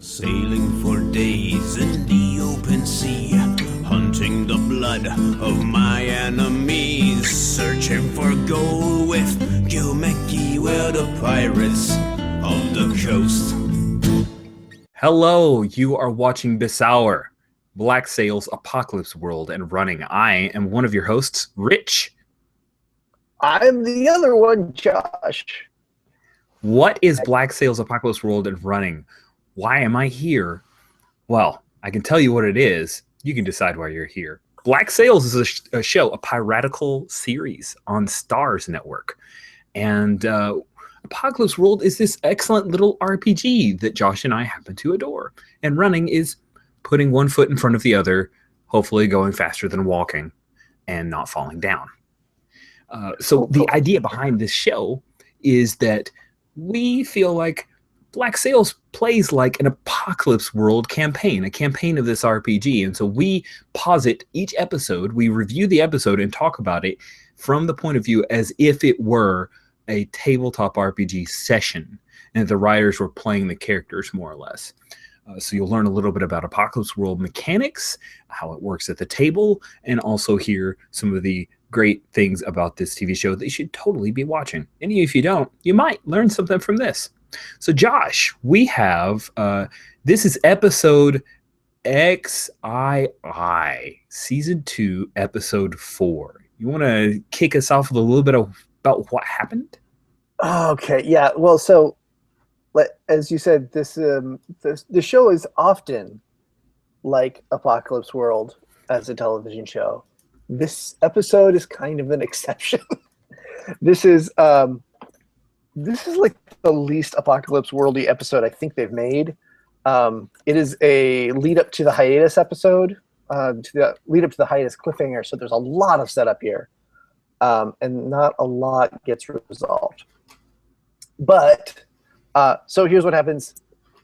Sailing for days in the open sea, hunting the blood of my enemies, searching for gold with Gilmekki, we're the pirates of the coast. Hello, you are watching Bsawr, Black Sail's Apocalypse World and Running. I am one of your hosts, Rich. I'm the other one, Josh. What is Black Sail's Apocalypse World and Running? Why am I here? Well, I can tell you what it is. You can decide why you're here. Black Sails is a show, a piratical series on Starz Network. And Apocalypse World is this excellent little RPG that Josh and I happen to adore. And running is putting one foot in front of the other, hopefully going faster than walking and not falling down. So the idea behind this show is that we feel like Black Sails plays like an Apocalypse World campaign, a campaign of this RPG. And so we posit each episode, we review the episode and talk about it from the point of view as if it were a tabletop RPG session and the writers were playing the characters more or less. So you'll learn a little bit about Apocalypse World mechanics, how it works at the table, and also hear some of the great things about this TV show that you should totally be watching. And if you don't, you might learn something from this. So Josh, we have, this is episode XII, season 2, episode 4. You want to kick us off with a little bit about what happened? Okay, yeah. Well, so as you said, the show is often like Apocalypse World as a television show. This episode is kind of an exception. This is like the least Apocalypse Worldy episode I think they've made. It is a lead up to the hiatus episode, lead up to the hiatus cliffhanger. So there's a lot of setup here, and not a lot gets resolved. But so here's what happens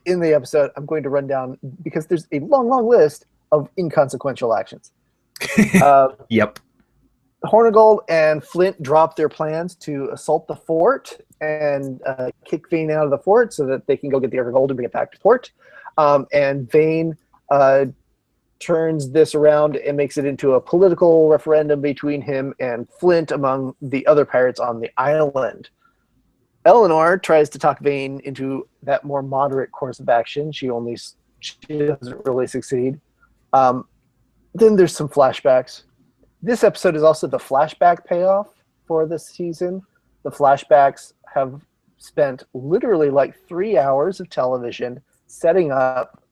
in the episode. I'm going to run down because there's a long list of inconsequential actions. Yep. Hornigold and Flint drop their plans to assault the fort and kick Vane out of the fort so that they can go get the other gold and bring it back to port. And Vane turns this around and makes it into a political referendum between him and Flint among the other pirates on the island. Eleanor tries to talk Vane into that more moderate course of action. She doesn't really succeed. Then there's some flashbacks. This episode is also the flashback payoff for this season. The flashbacks have spent literally like 3 hours of television setting up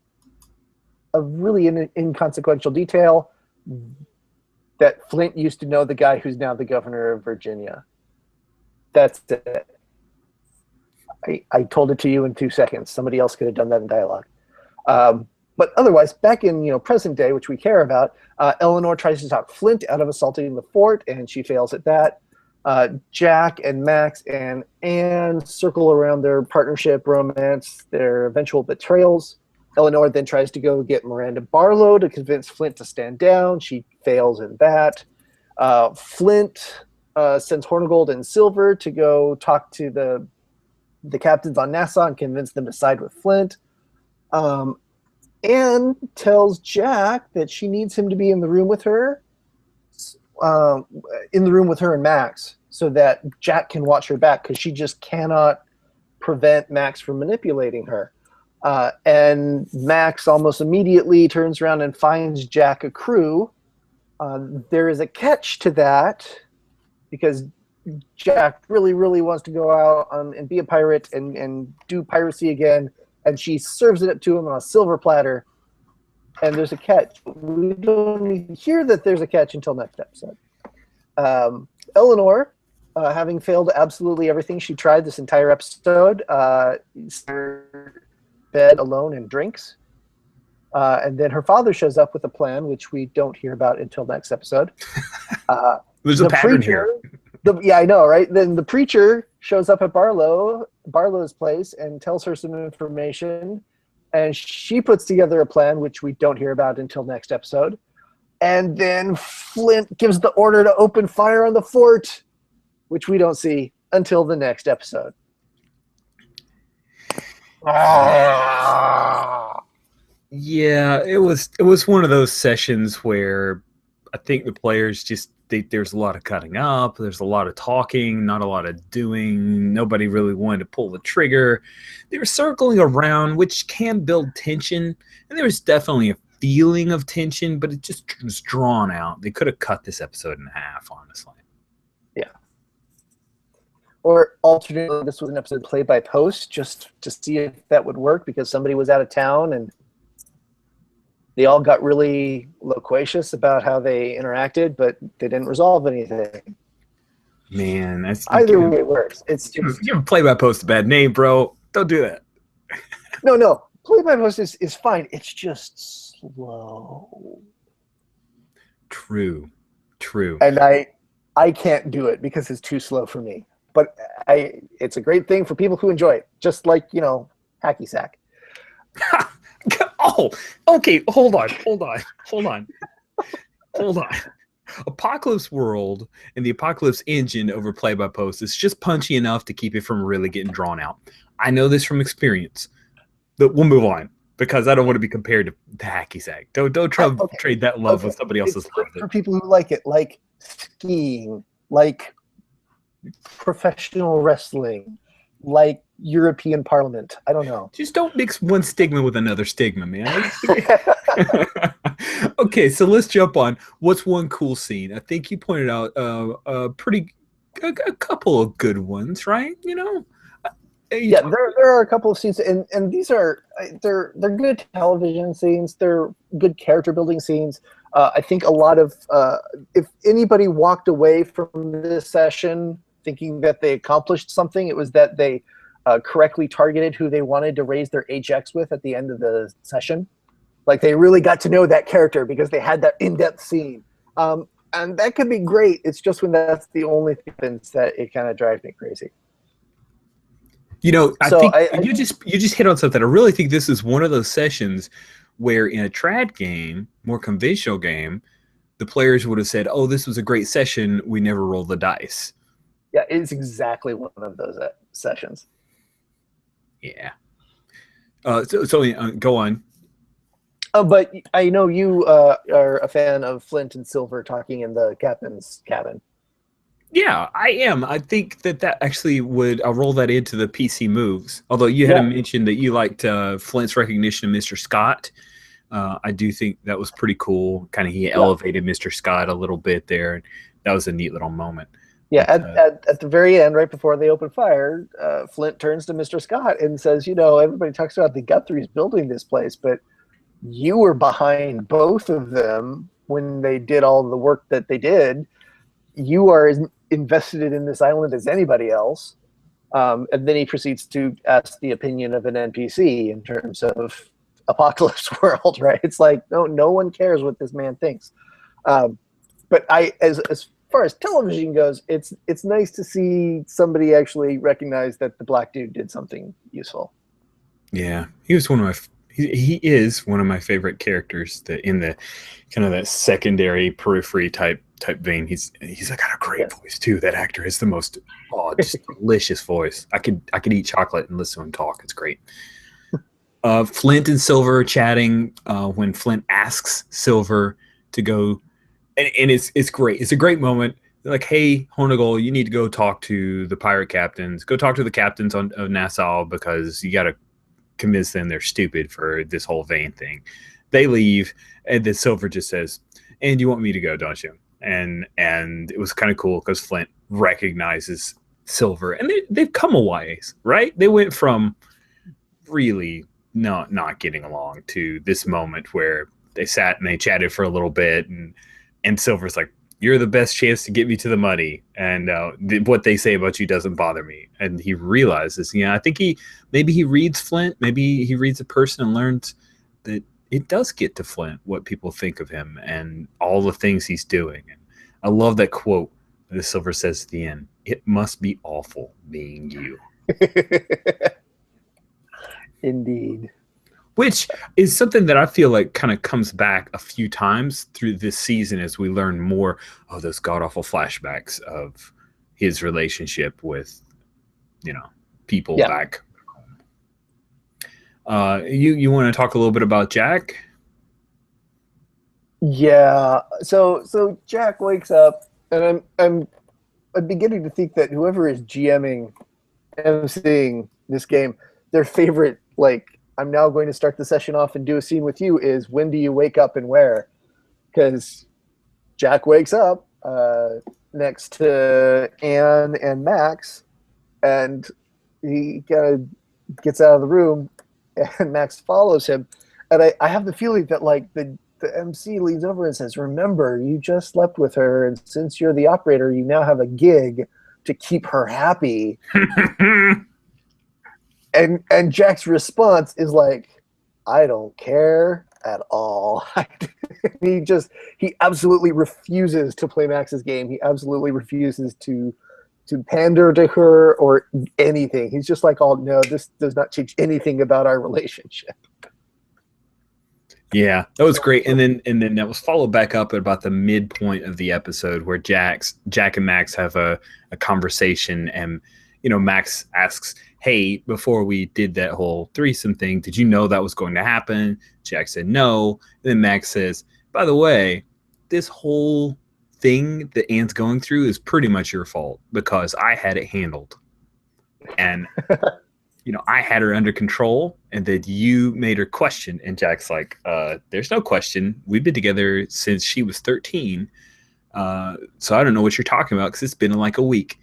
a really inconsequential detail that Flint used to know the guy who's now the governor of Virginia. That's it. I told it to you in 2 seconds. Somebody else could have done that in dialogue. But otherwise, back in present day, which we care about, Eleanor tries to talk Flint out of assaulting the fort, and she fails at that. Jack and Max and Anne circle around their partnership, romance, their eventual betrayals. Eleanor then tries to go get Miranda Barlow to convince Flint to stand down. She fails in that. Flint sends Hornigold and Silver to go talk to the captains on Nassau and convince them to side with Flint. Anne tells Jack that she needs him to be in the room with her, and Max, so that Jack can watch her back because she just cannot prevent Max from manipulating her. And Max almost immediately turns around and finds Jack a crew. There is a catch to that because Jack really wants to go out and be a pirate and do piracy again. And she serves it up to him on a silver platter. And there's a catch. We don't even hear that there's a catch until next episode. Eleanor, having failed absolutely everything she tried this entire episode, bed alone and drinks. And then her father shows up with a plan, which we don't hear about until next episode. There's a pattern here. Yeah, I know, right? Then the preacher shows up at Barlow's place and tells her some information, and she puts together a plan, which we don't hear about until next episode. And then Flint gives the order to open fire on the fort, which we don't see until the next episode. Yeah, it was one of those sessions where I think the players just there's a lot of cutting up, there's a lot of talking, not a lot of doing. Nobody really wanted to pull the trigger. They were circling around, which can build tension, and there was definitely a feeling of tension, but it just was drawn out. They could have cut this episode in half, honestly. Yeah. Or alternately, this was an episode played by post just to see if that would work because somebody was out of town and they all got really loquacious about how they interacted, but they didn't resolve anything. Man, that's either way it works. It's just you play by post a bad name, bro. Don't do that. no. Play by post is fine. It's just slow. True. And I can't do it because it's too slow for me. But it's a great thing for people who enjoy it. Just like, hacky sack. Oh, okay. Hold on. Apocalypse World and the Apocalypse Engine over Play by Post is just punchy enough to keep it from really getting drawn out. I know this from experience, but we'll move on because I don't want to be compared to hacky sack. Don't try to trade that love with somebody else's love. For people who like it, like skiing, like professional wrestling, like European Parliament. I don't know. Just don't mix one stigma with another stigma, man. Okay, so let's jump on what's one cool scene. I think you pointed out a couple of good ones, right? Yeah, there are a couple of scenes, and these are they're good television scenes. They're good character building scenes. I think a lot of if anybody walked away from this session thinking that they accomplished something, it was that they correctly targeted who they wanted to raise their HX with at the end of the session. Like they really got to know that character because they had that in-depth scene. And that could be great. It's just when that's the only thing that it kind of drives me crazy. I think you just hit on something. I really think this is one of those sessions where in a trad game, more conventional game, the players would have said, "Oh, this was a great session. We never rolled the dice." Yeah, it's exactly one of those sessions. Yeah. So go on. But I know you are a fan of Flint and Silver talking in the captain's cabin. Yeah, I am. I think that actually I'll roll that into the PC moves. Although you had mentioned that you liked Flint's recognition of Mr. Scott. I do think that was pretty cool. Kind of he elevated Mr. Scott a little bit there. That was a neat little moment. Yeah, at the very end, right before they open fire, Flint turns to Mr. Scott and says, everybody talks about the Guthries building this place, but you were behind both of them when they did all the work that they did. You are as invested in this island as anybody else. And then he proceeds to ask the opinion of an NPC in terms of Apocalypse World, right? It's like, no one cares what this man thinks. But as far as television goes, it's nice to see somebody actually recognize that the black dude did something useful. Yeah, he was he is one of my favorite characters in the kind of that secondary periphery type vein. He's got a great voice too. That actor has the most just delicious voice. I could eat chocolate and listen to him talk. It's great. Flint and Silver chatting when Flint asks Silver to go, and it's great. It's a great moment. They're like, hey, Honagol, you need to go talk to the pirate captains. Go talk to the captains of Nassau because you got to convince them they're stupid for this whole vein thing. They leave, and then Silver just says, and you want me to go, don't you? And it was kind of cool because Flint recognizes Silver, and they've come a ways, right? They went from really not getting along to this moment where they sat and they chatted for a little bit, and Silver's like, you're the best chance to get me to the money, and what they say about you doesn't bother me. And he realizes, I think maybe he reads Flint, maybe he reads a person and learns that it does get to Flint what people think of him and all the things he's doing. And I love that quote that Silver says at the end, it must be awful being you. Indeed. Which is something that I feel like kind of comes back a few times through this season as we learn more of those god-awful flashbacks of his relationship with, people back You want to talk a little bit about Jack? Yeah. So Jack wakes up, and I'm beginning to think that whoever is GMing, emceeing this game, their favorite, like, I'm now going to start the session off and do a scene with you, is when do you wake up and where? Because Jack wakes up next to Anne and Max, and he kind of gets out of the room, and Max follows him. And I have the feeling that, like, the MC leans over and says, "Remember, you just slept with her, and since you're the operator, you now have a gig to keep her happy." And Jack's response is like, "I don't care at all." He absolutely refuses to play Max's game. He absolutely refuses to pander to her or anything. He's just like, "Oh no, this does not change anything about our relationship." Yeah, that was great. And then that was followed back up at about the midpoint of the episode where Jack and Max have a conversation, and Max asks, "Hey, before we did that whole threesome thing, did you know that was going to happen?" Jack said no. And then Max says, "By the way, this whole thing that Anne's going through is pretty much your fault because I had it handled. And I had her under control, and that you made her question." And Jack's like, "There's no question. We've been together since she was 13. So I don't know what you're talking about because it's been like a week."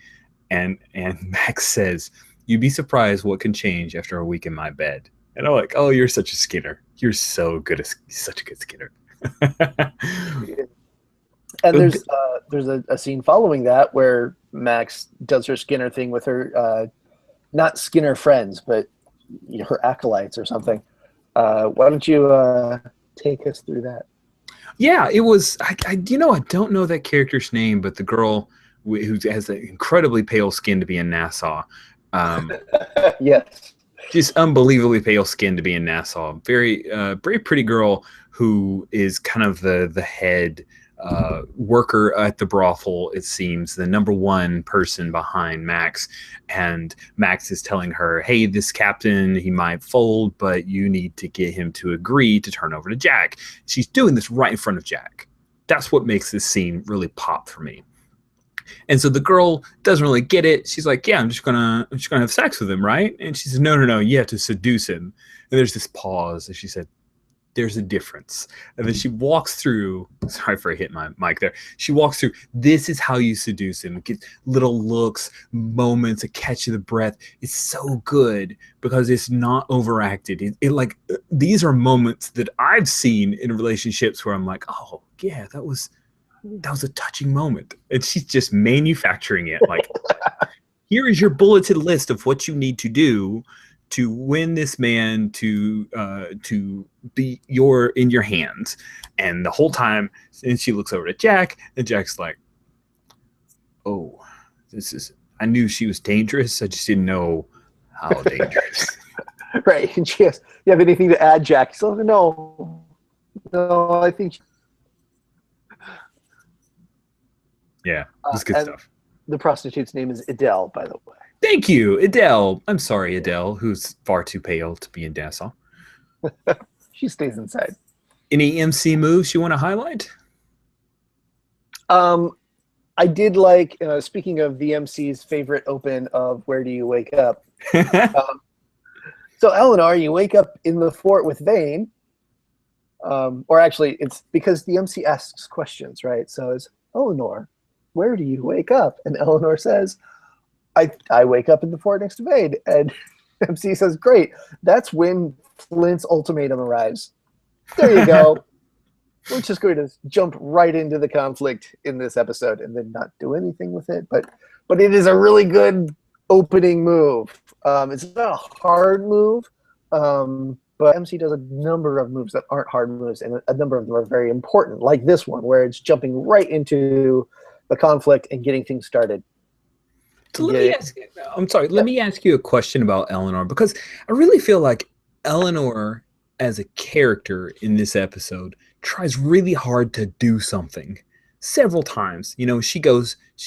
And Max says, "You'd be surprised what can change after a week in my bed." And I'm like, "Oh, you're such a Skinner. You're so good. Such a good Skinner." And there's a scene following that where Max does her Skinner thing with her, not Skinner friends, but her acolytes or something. Why don't you take us through that? Yeah, it was. I don't know that character's name, but the girl who has an incredibly pale skin to be in Nassau. Yes. Just unbelievably pale skin to be in Nassau. Very, very pretty girl who is kind of the head worker at the brothel, it seems, the number one person behind Max. And Max is telling her, "Hey, this captain, he might fold, but you need to get him to agree to turn over to Jack." She's doing this right in front of Jack. That's what makes this scene really pop for me. And so the girl doesn't really get it. She's like, "Yeah, I'm just gonna have sex with him, right?" And she says, No, you have to seduce him." And there's this pause, and she said, "There's a difference." And then she walks through. Sorry for hitting my mic there. She walks through. This is how you seduce him. Get little looks, moments, a catch of the breath. It's so good because it's not overacted. It like these are moments that I've seen in relationships where I'm like, "Oh yeah, that was a touching moment." And she's just manufacturing it. Like, here is your bulleted list of what you need to do to win this man to be in your hands. And the whole time, and she looks over to Jack, and Jack's like, "Oh, I knew she was dangerous. I just didn't know how dangerous." Right. And she asks, "You have anything to add, Jack?" So no, I think. Yeah, it's good stuff. The prostitute's name is Adele, by the way. Thank you, Adele. I'm sorry, Adele, who's far too pale to be in Nassau. She stays inside. Any MC moves you want to highlight? I did like, speaking of the MC's favorite open of "Where do you wake up?" So Eleanor, you wake up in the fort with Vane. Or actually, it's because the MC asks questions, right? So it's, "Eleanor, where do you wake up?" And Eleanor says, I wake up in the fort next to Vane." And MC says, "Great. That's when Flint's ultimatum arrives." There you go. We're just going to jump right into the conflict in this episode and then not do anything with it. But it is a really good opening move. It's not a hard move, but MC does a number of moves that aren't hard moves, and a number of them are very important, like this one, where it's jumping right into the conflict and getting things started. So let me ask you a question about Eleanor, because I really feel like Eleanor as a character in this episode tries really hard to do something several times. She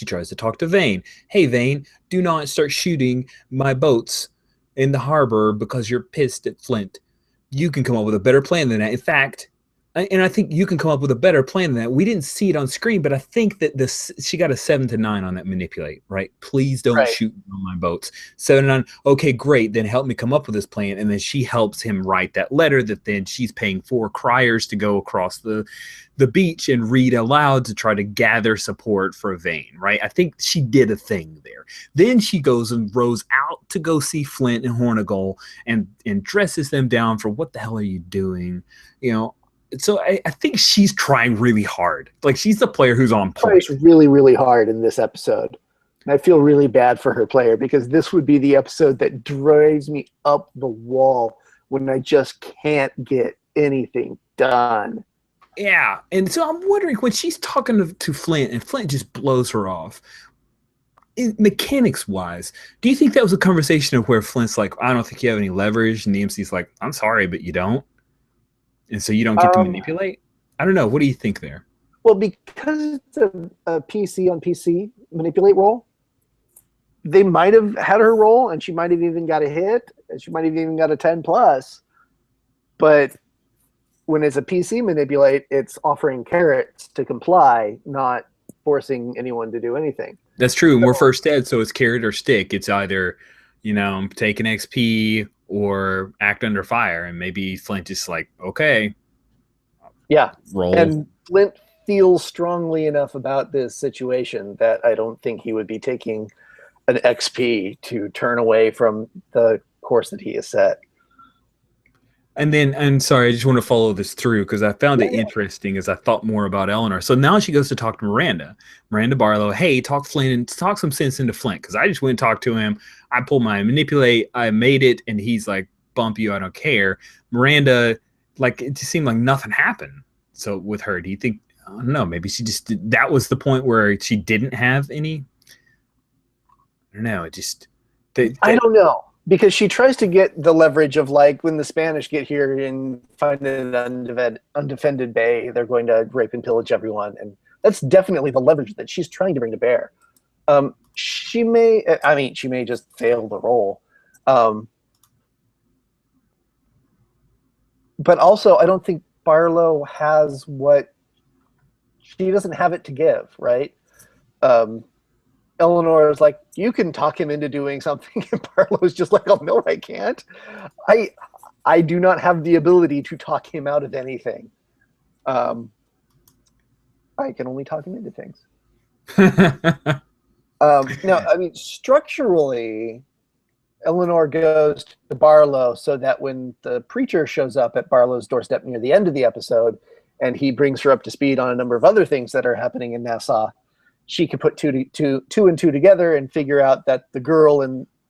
tries to talk to Vane. "Hey, Vane, do not start shooting my boats in the harbor because you're pissed at Flint." you can come up with a better plan than that. In fact, and I think you can come up with a better plan than that. We didn't see it on screen, but I think that she got a 7 to 9 on that manipulate, right? Please don't Right. shoot on my boats. 7 to 9. Okay, great. Then help me come up with this plan. And then she helps him write that letter that then she's paying 4 criers to go across the beach and read aloud to try to gather support for Vane, right? I think she did a thing there. Then she goes and rows out to go see Flint and Hornigold and dresses them down for what the hell are you doing? You know, so I think she's trying really hard. Like, she's the player who's on point. Tries really, really hard in this episode. And I feel really bad for her player because this would be the episode that drives me up the wall when I just can't get anything done. Yeah. And so I'm wondering, when she's talking to Flint and Flint just blows her off, mechanics wise, do you think that was a conversation of where Flint's like, I don't think you have any leverage, and the MC's like, I'm sorry, but you don't? And so you don't get to manipulate? I don't know. What do you think there? Well, because it's a PC on PC manipulate roll, they might have had her roll, and she might have even got a hit, and she might have even got a 10 plus. But when it's a PC manipulate, it's offering carrots to comply, not forcing anyone to do anything. That's true. And we're first ed, so it's carrot or stick. It's either, take an XP or act under fire. And maybe Flint is like, okay. Yeah. Roll. And Flint feels strongly enough about this situation that I don't think he would be taking an XP to turn away from the course that he has set. And sorry, I just want to follow this through because I found it interesting as I thought more about Eleanor. So now she goes to talk to Miranda Barlow. Hey, talk some sense into Flint, because I just went and talked to him. I pulled my manipulate, I made it, and he's like, bump you, I don't care. Miranda, like, it just seemed like nothing happened. So with her, do you think, I don't know, maybe she just that was the point where she didn't have any? I don't know. It just I don't know. Because she tries to get the leverage of, like, when the Spanish get here and find an undefended bay, they're going to rape and pillage everyone. And that's definitely the leverage that she's trying to bring to bear. She may just fail the role. But also, I don't think Barlow has she doesn't have it to give, right? Eleanor is like, you can talk him into doing something, and Barlow's just like, oh no, I can't. I do not have the ability to talk him out of anything. I can only talk him into things. No, I mean, structurally, Eleanor goes to Barlow so that when the preacher shows up at Barlow's doorstep near the end of the episode, and he brings her up to speed on a number of other things that are happening in Nassau, she can put two and two together and figure out that the girl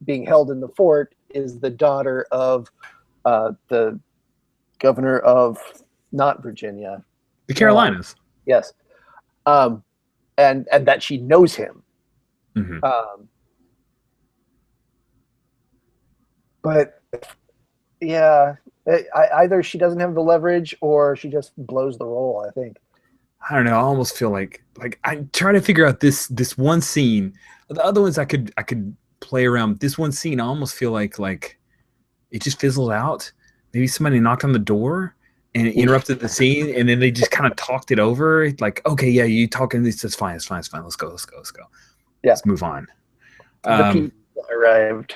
being held in the fort is the daughter of the governor of not Virginia, the Carolinas. Yes, and that she knows him. Mm-hmm. But yeah, either she doesn't have the leverage or she just blows the role, I think. I don't know. I almost feel like I try to figure out this one scene. The other ones I could play around. This one scene, I almost feel like it just fizzled out. Maybe somebody knocked on the door and it interrupted the scene, and then they just kind of talked it over. Like, okay, yeah, you talking this? It's fine. It's fine. Let's go. Yeah, let's move on. The pizza arrived.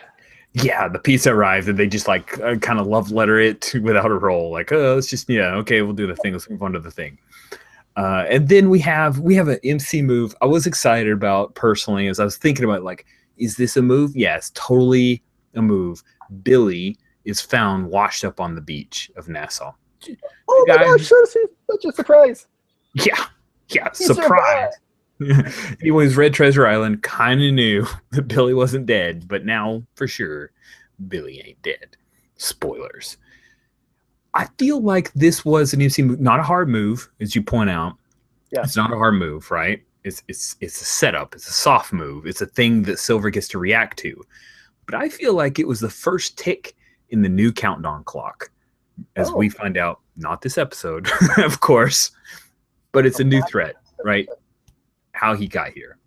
Yeah, the pizza arrived, and they just kind of love letter it without a roll. Like, oh, let's just okay, we'll do the thing. Let's move on to the thing. And then we have an MC move I was excited about personally as I was thinking about, like, is this a move? Yes, totally a move. Billy is found washed up on the beach of Nassau. Oh my gosh, such a surprise. Yeah, surprise. Anyone who's read Treasure Island kind of knew that Billy wasn't dead, but now for sure Billy ain't dead. Spoilers. I feel like this was an MC move, not a hard move, as you point out. Yeah. It's not a hard move, right? It's a setup. It's a soft move. It's a thing that Silver gets to react to. But I feel like it was the first tick in the new countdown clock, as we find out, not this episode, of course, but it's a new threat, right? How he got here.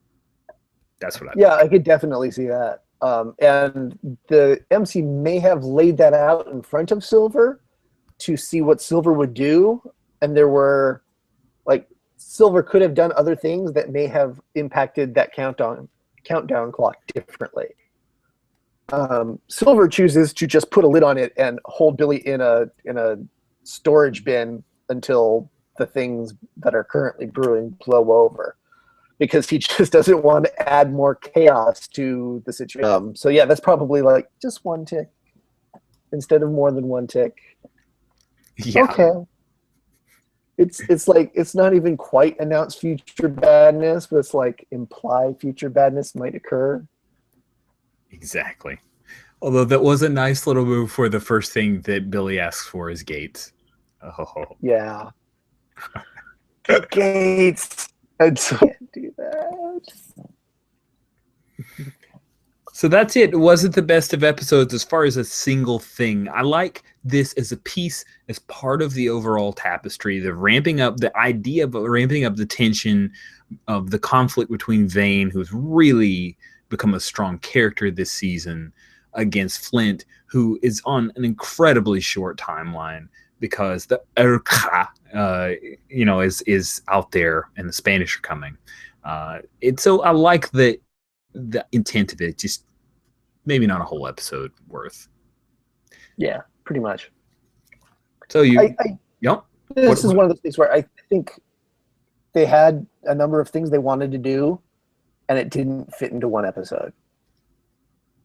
That's what I think. I could definitely see that. And the MC may have laid that out in front of Silver, to see what Silver would do, and there were like Silver could have done other things that may have impacted that countdown clock differently. Silver chooses to just put a lid on it and hold Billy in a storage bin until the things that are currently brewing blow over, because he just doesn't want to add more chaos to the situation. So yeah, that's probably like just one tick instead of more than one tick. Yeah. Okay. It's like it's not even quite announced future badness, but it's like implied future badness might occur. Exactly. Although that was a nice little move for the first thing that Billy asks for is Gates. Oh. Yeah. Gates. I can't do that. So that's it. It wasn't the best of episodes as far as a single thing. I like this as a piece, as part of the overall tapestry, the ramping up, the idea of ramping up the tension of the conflict between Vane, who's really become a strong character this season, against Flint, who is on an incredibly short timeline because the is out there and the Spanish are coming. So I like the intent of it, just maybe not a whole episode worth. Yeah, pretty much. So this is one of those things where I think they had a number of things they wanted to do, and it didn't fit into one episode.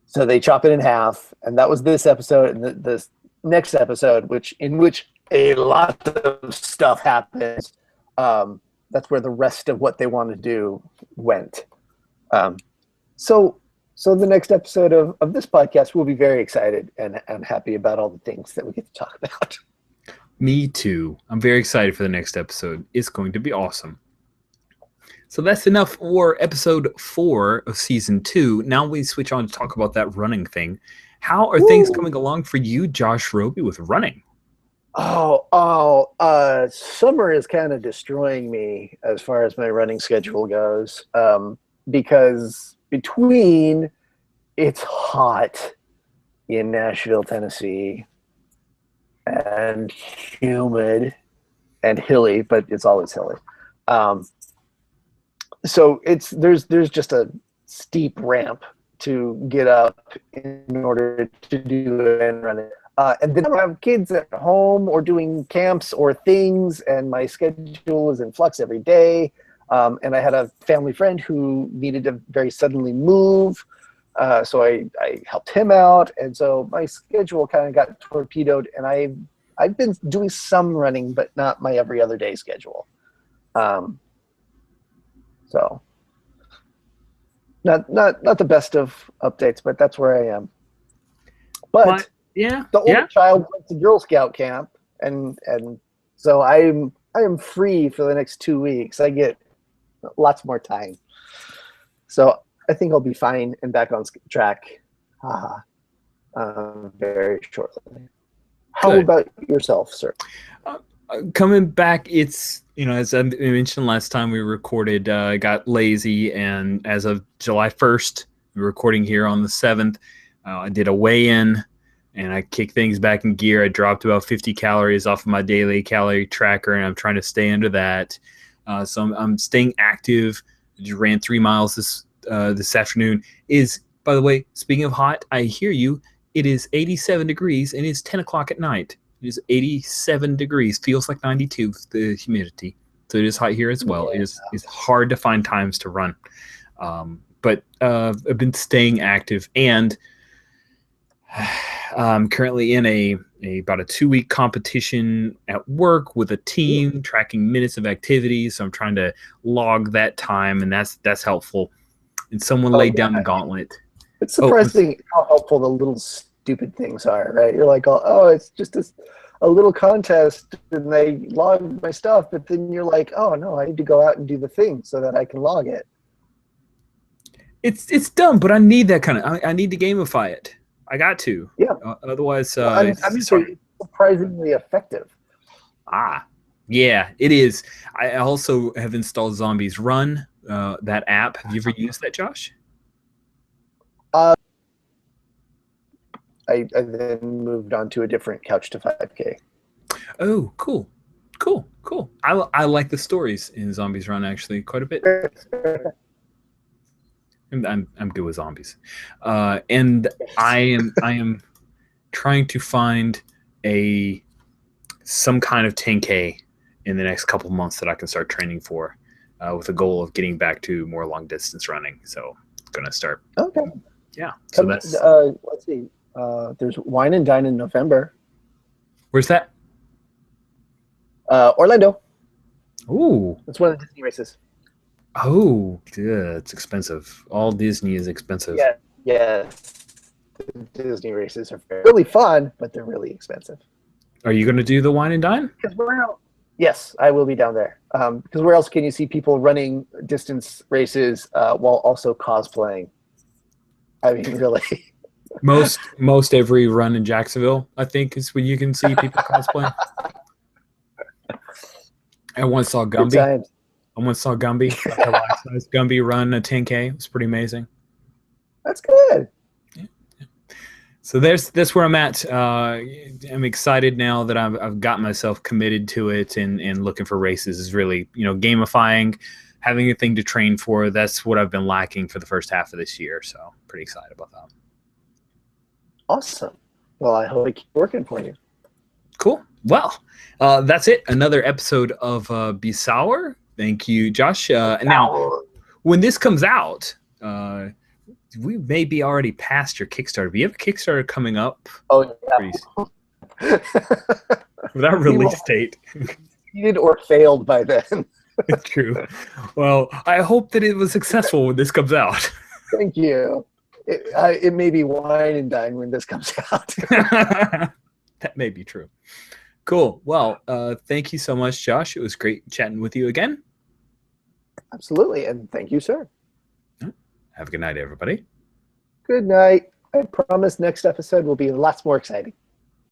So they chop it in half, and that was this episode, and this next episode, in which a lot of stuff happens. That's where the rest of what they want to do went. So the next episode of this podcast, we'll be very excited and happy about all the things that we get to talk about. Me too. I'm very excited for the next episode. It's going to be awesome. So that's enough for episode 4 of season 2. Now we switch on to talk about that running thing. How are things coming along for you, Josh Roby, with running? Summer is kind of destroying me as far as my running schedule goes. Because between it's hot in Nashville, Tennessee, and humid and hilly, but it's always hilly. So there's just a steep ramp to get up in order to do it and run it. And then I have kids at home or doing camps or things, and my schedule is in flux every day. And I had a family friend who needed to very suddenly move. So I helped him out. And so my schedule kind of got torpedoed, and I've been doing some running, but not my every other day schedule. So not the best of updates, but that's where I am. But yeah, the older child went to Girl Scout camp, and so I am free for the next 2 weeks. I get lots more time, so I think I'll be fine and back on track very shortly. How about yourself, sir? Coming back, it's, as I mentioned last time we recorded, got lazy, and as of July 1st, we're recording here on the 7th, I did a weigh-in, and I kicked things back in gear. I dropped about 50 calories off of my daily calorie tracker, and I'm trying to stay under that. So I'm staying active. I just ran 3 miles this afternoon. By the way, speaking of hot, I hear you. It is 87 degrees, and it's 10 o'clock at night. It is 87 degrees. Feels like 92 with the humidity. So it is hot here as well. Yeah. It's hard to find times to run. But I've been staying active, and I'm currently in about a 2-week competition at work with a team, tracking minutes of activity. So I'm trying to log that time, and that's helpful. And someone laid down the gauntlet. It's surprising how helpful the little stupid things are, right? You're like, oh, it's just a little contest, and they log my stuff, but then you're like, oh no, I need to go out and do the thing so that I can log it. It's dumb, but I need that kind of. I need to gamify it. I got to. Yeah. Otherwise, it's surprisingly effective. Yeah, it is. I also have installed Zombies Run, that app. Have you ever used that, Josh? I then moved on to a different Couch to 5K. Oh, cool, cool. I like the stories in Zombies Run actually quite a bit. I'm good with zombies, and I am trying to find some kind of 10K in the next couple of months that I can start training for, with the goal of getting back to more long distance running. So it's gonna start. Okay. Yeah. So that's Let's see. There's Wine and Dine in November. where's that? Orlando. Ooh. That's one of the Disney races. Oh, yeah, it's expensive. All Disney is expensive. Yeah. Yes. The Disney races are really fun, but they're really expensive. Are you going to do the wine and dine? Yes, I will be down there. Because where else can you see people running distance races while also cosplaying? I mean, really. Most every run in Jacksonville, I think, is when you can see people cosplaying. I once saw Good Gumby. times. I once saw Gumby, like a life-size Gumby run a 10K. It was pretty amazing. That's good. So that's where I'm at. I'm excited now that I've got myself committed to it, and looking for races is really, gamifying, having a thing to train for. That's what I've been lacking for the first half of this year. So pretty excited about that. Awesome. Well, I hope I keep working for you. Cool. Well, that's it. Another episode of Bsawr. Thank you, Josh. Now, when this comes out, we may be already past your Kickstarter. Do you have a Kickstarter coming up? Oh, yeah. Without release date. Succeeded or failed by then. True. Well, I hope that it was successful when this comes out. Thank you. It may be Wine and Dine when this comes out. That may be true. Cool. Well, thank you so much, Josh. It was great chatting with you again. Absolutely. And thank you, sir. Have a good night, everybody. Good night. I promise next episode will be lots more exciting.